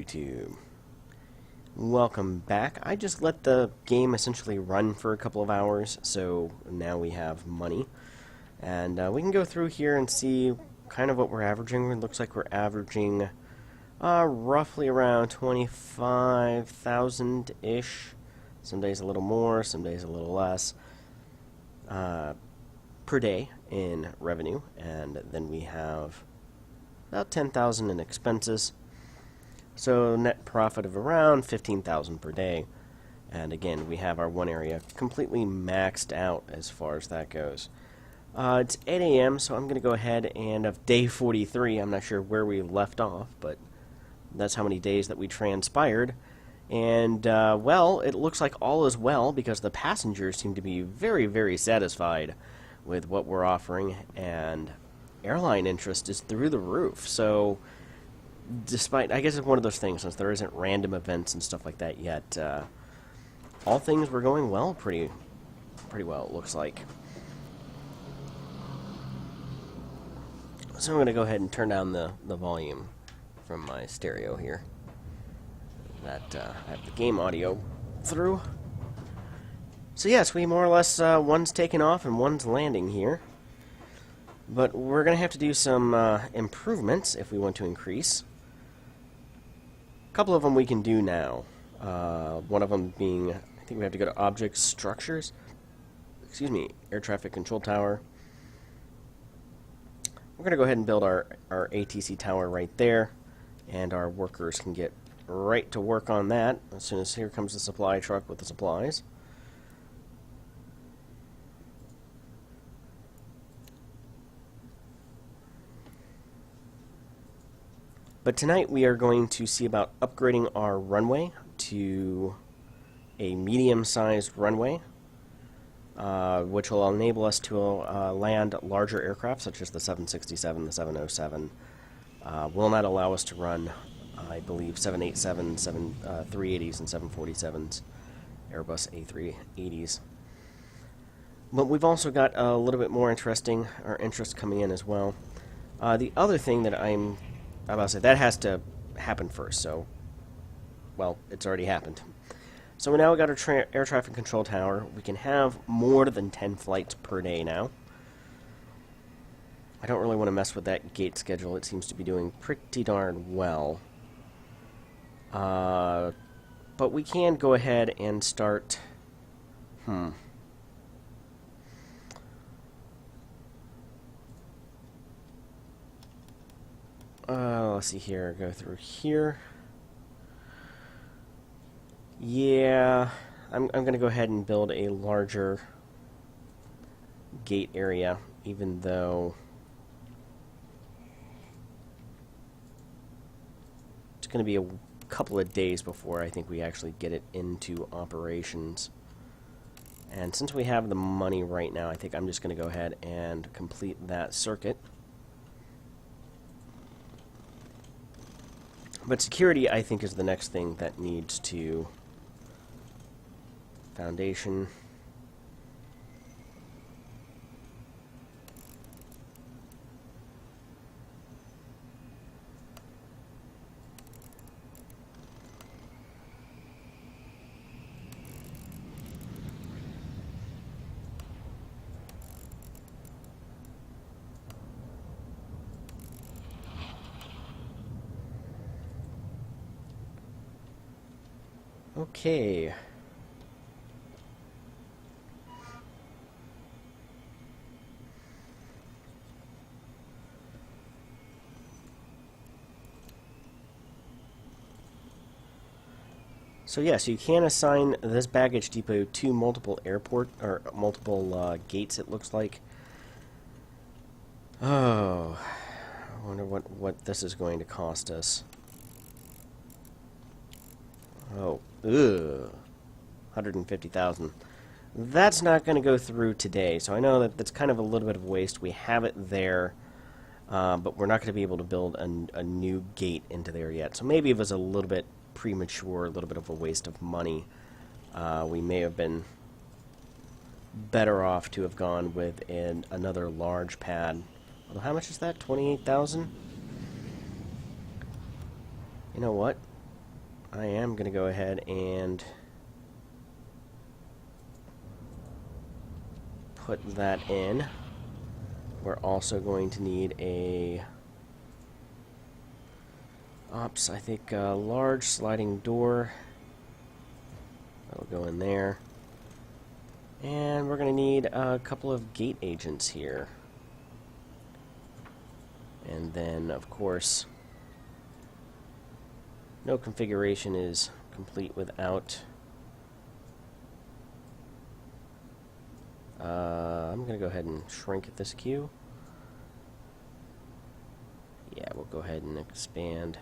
YouTube. Welcome back. I just let the game essentially run for a couple of hours, so now we have money. And we can go through here and see kind of what we're averaging. It looks like we're averaging roughly around 25,000-ish. Some days a little more, some days a little less. Per day in revenue. And then we have about 10,000 in expenses. So net profit of around 15,000 per day. And again, we have our one area completely maxed out as far as that goes. It's 8 a.m., so I'm going to go ahead and of day 43, I'm not sure where we left off, but that's how many days that we transpired. And, well, it looks like all is well because the passengers seem to be very, very satisfied with what we're offering, and airline interest is through the roof. So despite, I guess it's one of those things, since there isn't random events and stuff like that yet, all things were going well, pretty well, it looks like. So I'm going to go ahead and turn down the volume from my stereo here. That I have the game audio through. So yes, we more or less, one's taken off and one's landing here. But we're going to have to do some improvements if we want to increase. A couple of them we can do now. One of them being, I think we have to go to Object Structures. Excuse me, Air Traffic Control Tower. We're going to go ahead and build our ATC tower right there. And our workers can get right to work on that as soon as here comes the supply truck with the supplies. But tonight we are going to see about upgrading our runway to a medium-sized runway, which will enable us to land larger aircraft such as the 767, the 707. Will not allow us to run, I believe, 787s, 380s, and 747s, Airbus A380s. But we've also got a little bit more interest coming in as well. The other thing that I'm about to say, that has to happen first, so, well, it's already happened. So we now got our air traffic control tower. We can have more than 10 flights per day now. I don't really want to mess with that gate schedule. It seems to be doing pretty darn well. But we can go ahead and start... let's see here, go through here. Yeah, I'm going to go ahead and build a larger gate area, even though it's going to be a couple of days before I think we actually get it into operations. And since we have the money right now, I think I'm just going to go ahead and complete that circuit. But security, I think, is the next thing that needs to... Foundation. Okay. So yes, you can assign this baggage depot to multiple gates, it looks like. Oh, I wonder what this is going to cost us. Oh, ugh, 150,000. That's not going to go through today, so I know that that's kind of a little bit of waste. We have it there, but we're not going to be able to build a new gate into there yet. So maybe it was a little bit premature, a little bit of a waste of money. We may have been better off to have gone with another large pad. Although, how much is that? 28,000? You know what? I am going to go ahead and put that in. We're also going to need a I think a large sliding door. That'll go in there. And we're going to need a couple of gate agents here. And then, of course, no configuration is complete without... I'm going to go ahead and shrink this queue. Yeah, we'll go ahead and expand.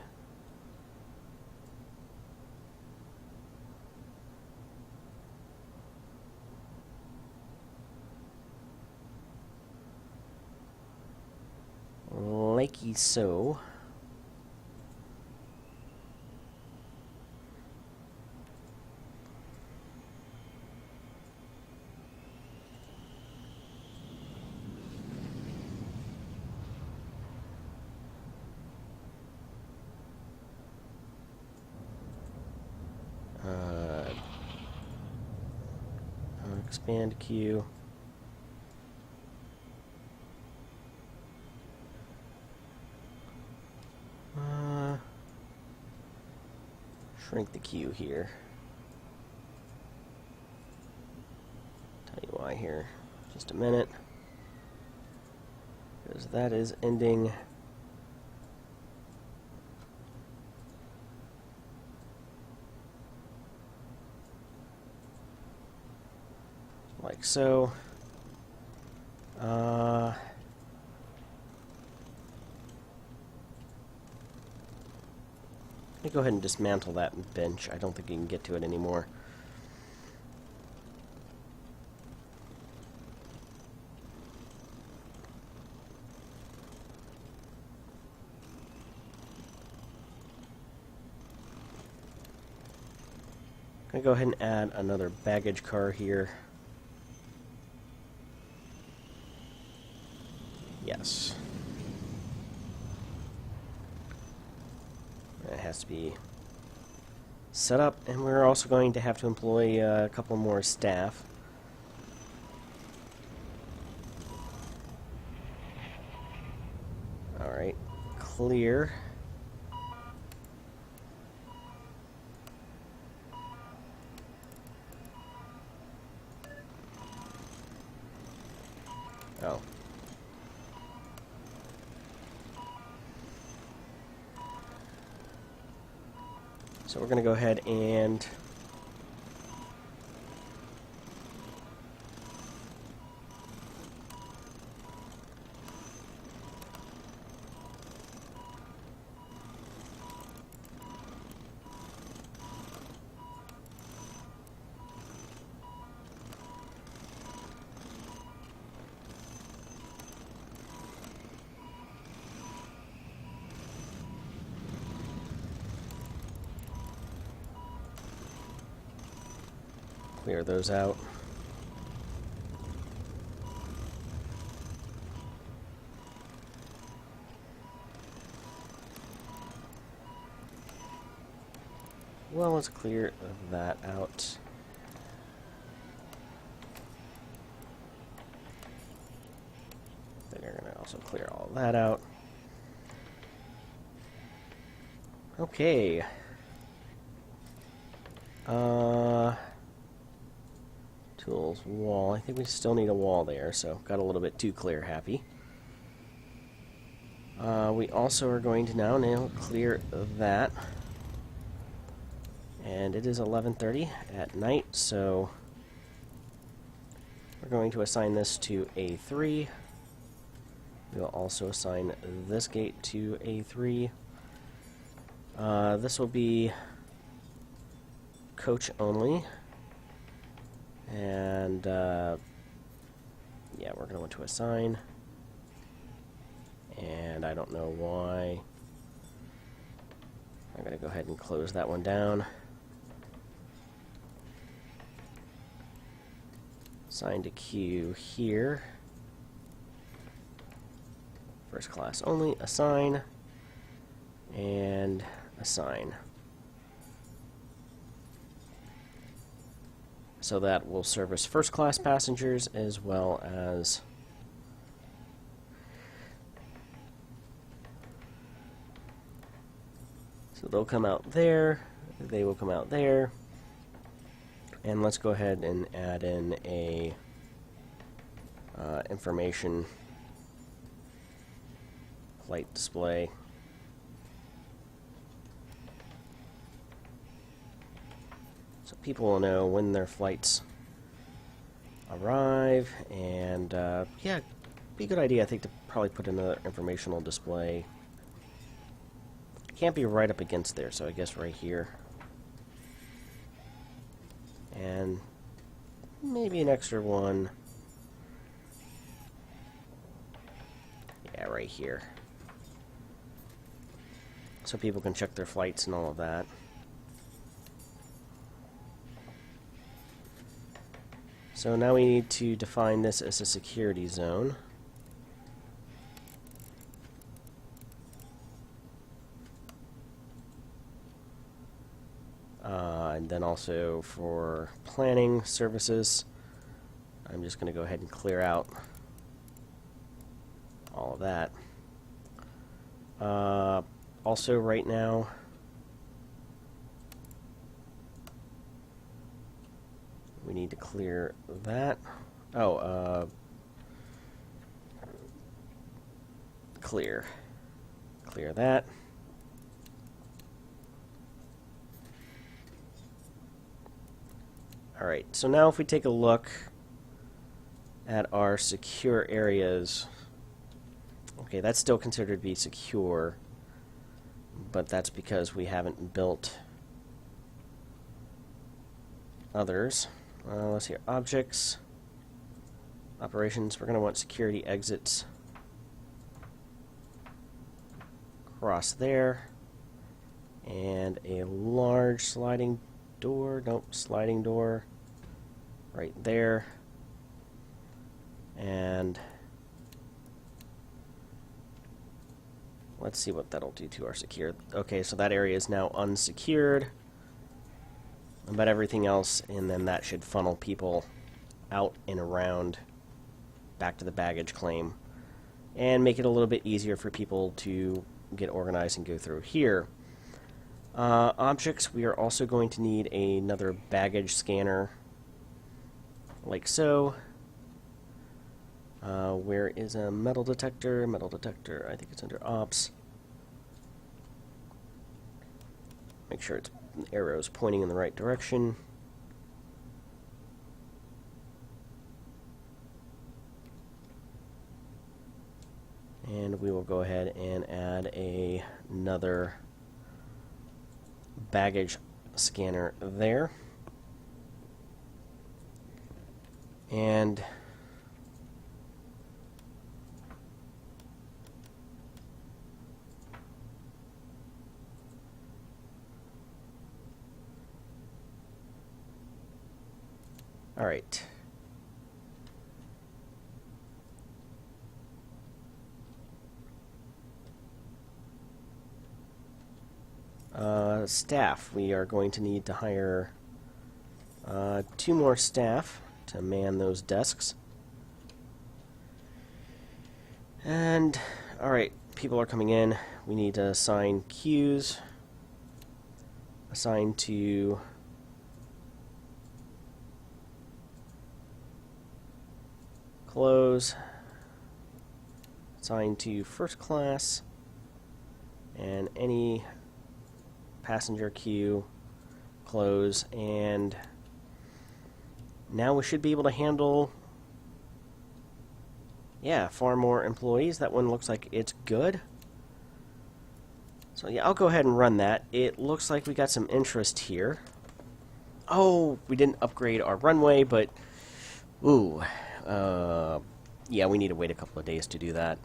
Likey so. Expand queue. Shrink the queue here. Tell you why here. Just a minute. Because that is ending. Like so. Let me go ahead and dismantle that bench. I don't think you can get to it anymore. I'm going to go ahead and add another baggage car here. Yes. It has to be set up, and we're also going to have to employ a couple more staff. Alright, clear. Oh. So we're going to go ahead and clear those out. Well, let's clear that out. Then you're going to also clear all that out. Okay. Tools, wall. I think we still need a wall there, so got a little bit too clear happy. We also are going to now clear that. And it is 11:30 at night, so we're going to assign this to A3. We will also assign this gate to A3. This will be coach only. And, yeah, we're going to assign. And I don't know why. I'm going to go ahead and close that one down. Assign to queue here. First class only, assign. And assign. So that will service first-class passengers as well as so they'll come out there, they will come out there, and let's go ahead and add in a information flight display. So people will know when their flights arrive, and yeah, be a good idea, I think, to probably put another informational display. Can't be right up against there, so I guess right here. And maybe an extra one. Yeah, right here. So people can check their flights and all of that. So now we need to define this as a security zone. And then also for planning services, I'm just going to go ahead and clear out all of that. Also right now, we need to clear that. Oh, clear that. Alright, so now if we take a look at our secure areas, okay, that's still considered to be secure, but that's because we haven't built others. Let's see, objects, operations, we're going to want security exits across there, and a large sliding door, nope, sliding door right there, and let's see what that'll do to our secure. Okay, so that area is now unsecured, but everything else, and then that should funnel people out and around back to the baggage claim and make it a little bit easier for people to get organized and go through here. Objects, we are also going to need another baggage scanner like so. Where is a metal detector? Metal detector, I think it's under ops. Make sure its arrow's pointing in the right direction. And we will go ahead and add another baggage scanner there. And all right. Staff. We are going to need to hire 2 more staff to man those desks. And, alright, people are coming in. We need to assign queues. Assign to close. Assign to first class. And any passenger queue close, and now we should be able to handle, yeah, far more employees. That one looks like it's good. So yeah, I'll go ahead and run that. It looks like we got some interest here. Oh, we didn't upgrade our runway, but ooh, yeah, we need to wait a couple of days to do that.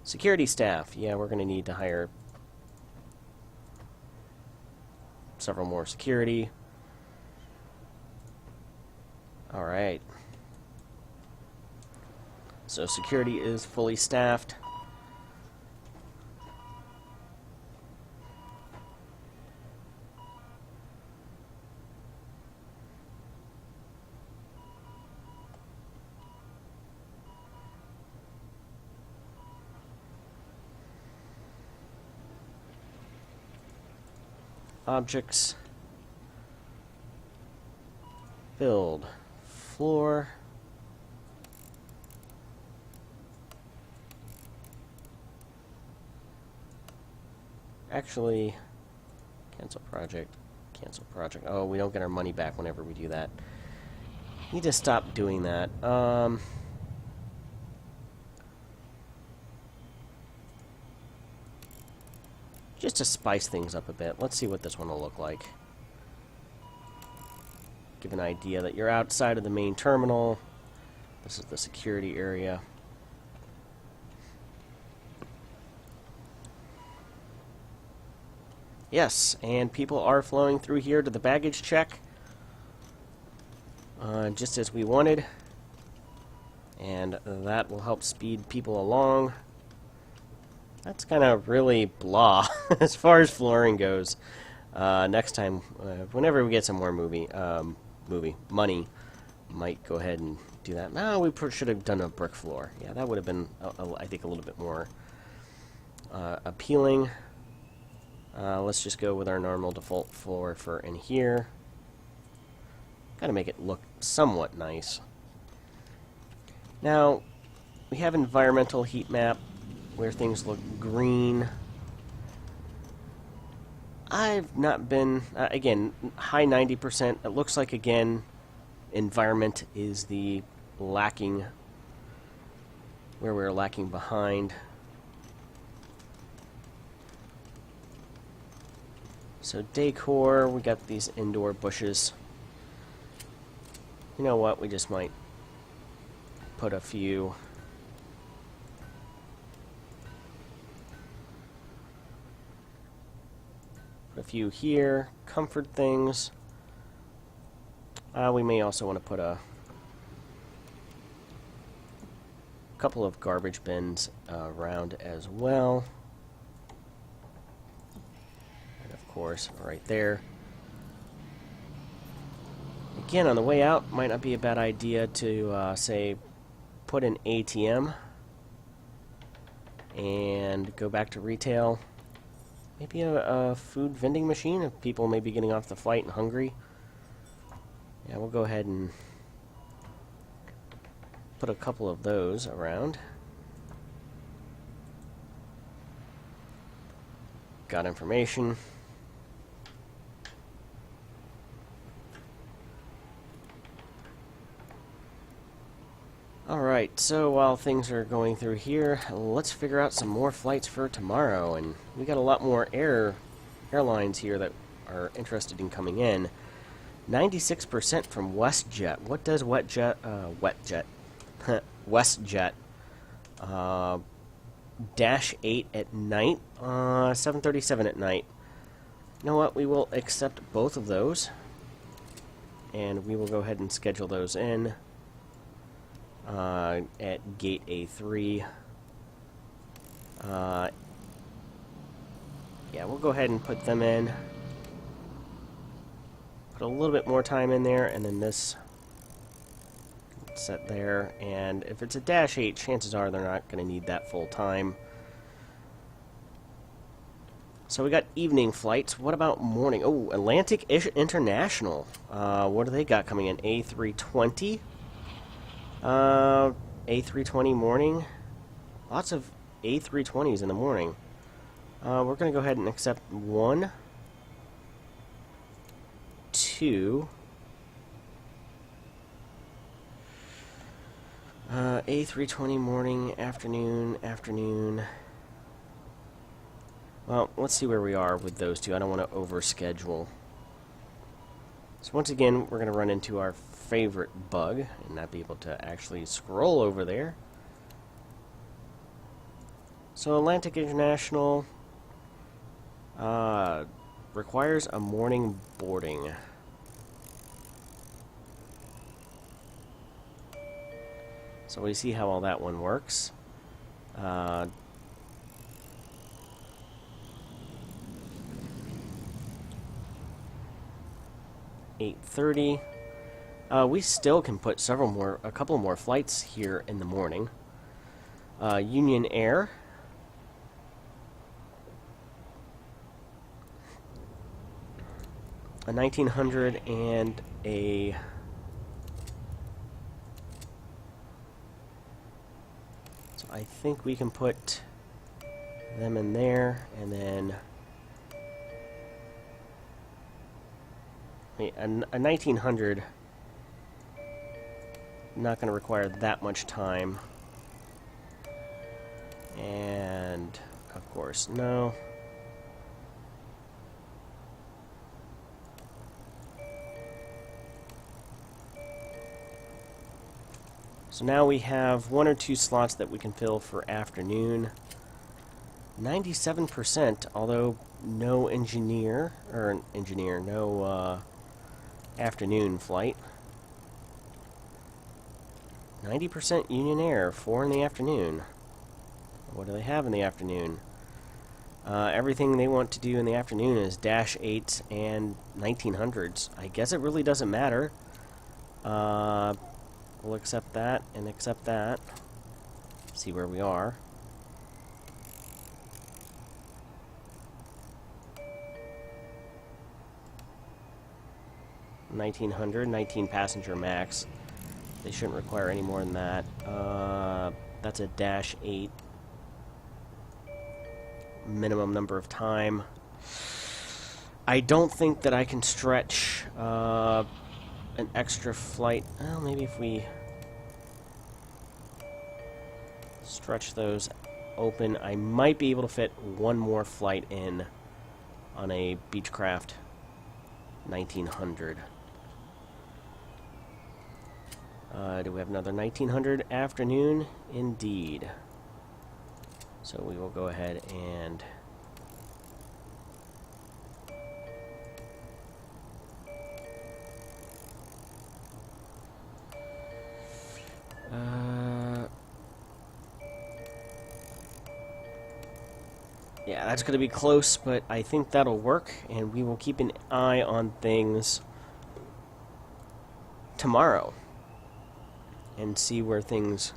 Security staff. Yeah, we're going to need to hire several more security. Alright. So security is fully staffed. objects, build floor, actually cancel project. Oh, we don't get our money back whenever we do that. Need to stop doing that. Just to spice things up a bit. Let's see what this one will look like. Give an idea that you're outside of the main terminal. This is the security area. Yes, and people are flowing through here to the baggage check. Just as we wanted. And that will help speed people along. That's kind of really blah as far as flooring goes. Next time, whenever we get some more money, might go ahead and do that. No, we should have done a brick floor. Yeah, that would have been, I think, a little bit more appealing. Let's just go with our normal default floor for in here. Gotta make it look somewhat nice. Now, we have environmental heat map where things look green. I've not been, again, high 90%. It looks like, again, environment is the lacking, where we're lacking behind. So decor, we got these indoor bushes. You know what, we just might put a few here, comfort things. We may also want to put a couple of garbage bins around as well. And of course, right there. Again, on the way out, might not be a bad idea to, say, put an ATM and go back to retail. Maybe a food vending machine if people may be getting off the flight and hungry. Yeah, we'll go ahead and put a couple of those around. Got information. Alright, so while things are going through here, let's figure out some more flights for tomorrow. And we got a lot more airlines here that are interested in coming in. 96% from WestJet. What does WestJet? Dash 8 at night, 737 at night. You know what? We will accept both of those. And we will go ahead and schedule those in. At gate A3. Yeah, we'll go ahead and put them in. Put a little bit more time in there, and then this set there. And if it's a Dash 8, chances are they're not going to need that full time. So we got evening flights. What about morning? Oh, Atlantic International. What do they got coming in? A320? A320 morning. Lots of A320s in the morning. We're going to go ahead and accept 1, 2. A320 morning, afternoon. Well, let's see where we are with those two. I don't want to overschedule. So once again, we're going to run into our favorite bug and not be able to actually scroll over there. So Atlantic International requires a morning boarding. So we see how all that one works. 8:30. We still can put a couple more flights here in the morning. Union Air. a 1900 and a... So I think we can put them in there, and then... a 1900... not going to require that much time. And, of course, no. So now we have 1 or 2 slots that we can fill for afternoon. 97%, although no no afternoon flight. 90% Union Air, 4 in the afternoon. What do they have in the afternoon? Everything they want to do in the afternoon is Dash 8s and 1900s. I guess it really doesn't matter. We'll accept that and accept that. See where we are. $19 passenger max. They shouldn't require any more than that. That's a Dash 8 minimum number of time. I don't think that I can stretch an extra flight. Well, maybe if we stretch those open, I might be able to fit one more flight in on a Beechcraft 1900. Do we have another 1900 afternoon? Indeed. So we will go ahead and yeah, that's going to be close, but I think that'll work, and we will keep an eye on things tomorrow and see where things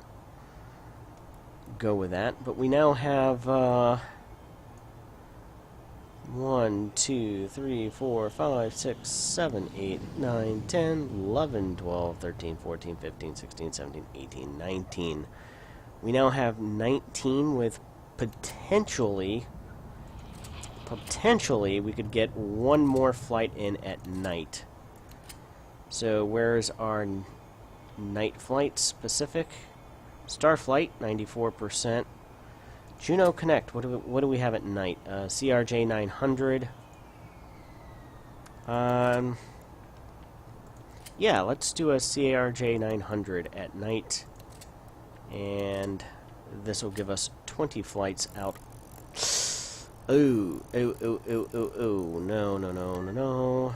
go with that. But we now have 1, 2, 3, 4, 5, 6, 7, 8, 9, 10, 11, 12, 13, 14, 15, 16, 17, 18, 19. We now have 19 with potentially we could get one more flight in at night. So where's our night flight specific? Starflight, 94%. Juno Connect, what do we have at night? CRJ 900. Yeah, let's do a CRJ 900 at night. And this will give us 20 flights out. Oh, no.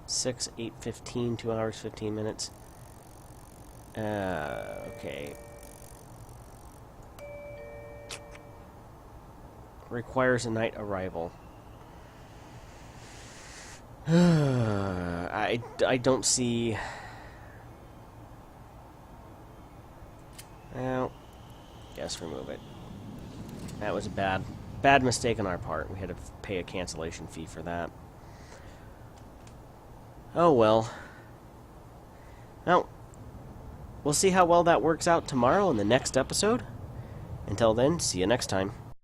6, 8, 15, 2 hours, 15 minutes. Okay. Requires a night arrival. I don't see... Well, guess remove it. That was a bad mistake on our part. We had to pay a cancellation fee for that. Oh well. Well, we'll see how well that works out tomorrow in the next episode. Until then, see you next time.